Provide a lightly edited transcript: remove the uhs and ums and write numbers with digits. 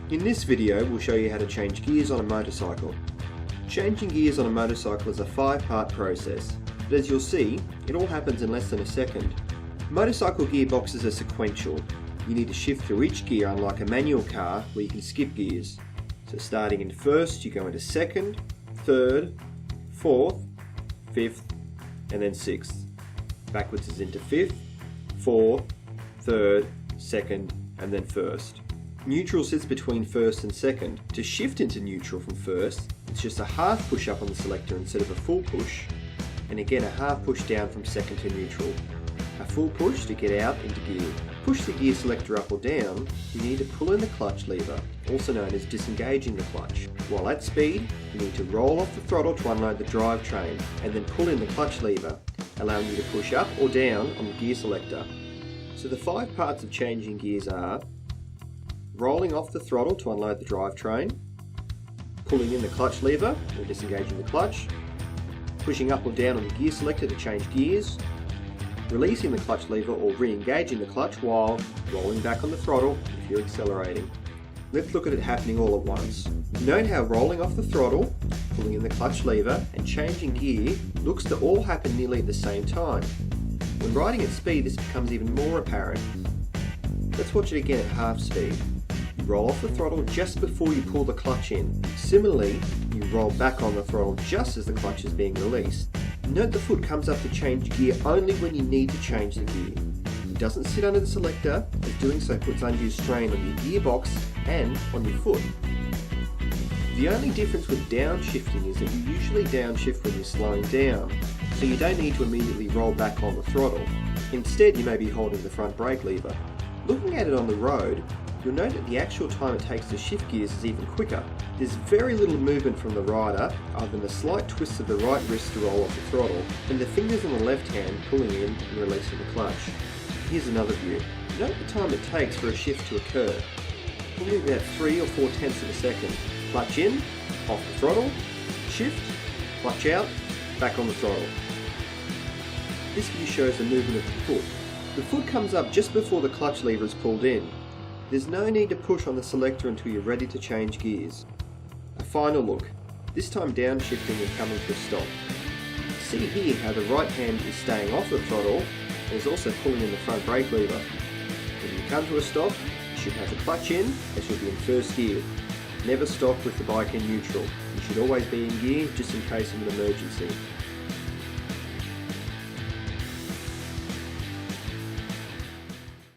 In this video we'll show you how to change gears on a motorcycle. Changing gears on a motorcycle is a 5-part process, but as you'll see, it all happens in less than a second. Motorcycle gearboxes are sequential. You need to shift through each gear, unlike a manual car where you can skip gears. So starting in first, you go into second, third, fourth, fifth, and then sixth. Backwards is into fifth, fourth, third, second, and then first. Neutral sits between first and second. To shift into neutral from first, it's just a half push up on the selector instead of a full push, and again a half push down from second to neutral. A full push to get out into gear. Push the gear selector up or down, you need to pull in the clutch lever, also known as disengaging the clutch. While at speed, you need to roll off the throttle to unload the drivetrain, and then pull in the clutch lever, allowing you to push up or down on the gear selector. So the 5 parts of changing gears are rolling off the throttle to unload the drivetrain, pulling in the clutch lever or disengaging the clutch, pushing up or down on the gear selector to change gears, releasing the clutch lever or re-engaging the clutch while rolling back on the throttle if you're accelerating. Let's look at it happening all at once. Note how rolling off the throttle, pulling in the clutch lever and changing gear looks to all happen nearly at the same time. When riding at speed, this becomes even more apparent. Let's watch it again at half speed. You roll off the throttle just before you pull the clutch in. Similarly, you roll back on the throttle just as the clutch is being released. Note the foot comes up to change gear only when you need to change the gear. It doesn't sit under the selector, as doing so puts undue strain on your gearbox and on your foot. The only difference with downshifting is that you usually downshift when you're slowing down, so you don't need to immediately roll back on the throttle. Instead, you may be holding the front brake lever. Looking at it on the road, you'll note that the actual time it takes to shift gears is even quicker. There's very little movement from the rider other than a slight twist of the right wrist to roll off the throttle, and the fingers on the left hand pulling in and releasing the clutch. Here's another view. Note the time it takes for a shift to occur. Probably about 3 or 4 tenths of a second. Clutch in, off the throttle, shift, clutch out, back on the throttle. This view shows the movement of the foot. The foot comes up just before the clutch lever is pulled in. There's no need to push on the selector until you're ready to change gears. A final look, this time downshifting and coming to a stop. See here how the right hand is staying off the throttle and is also pulling in the front brake lever. When you come to a stop, you should have the clutch in as you'll be in first gear. Never stop with the bike in neutral. You should always be in gear just in case of an emergency.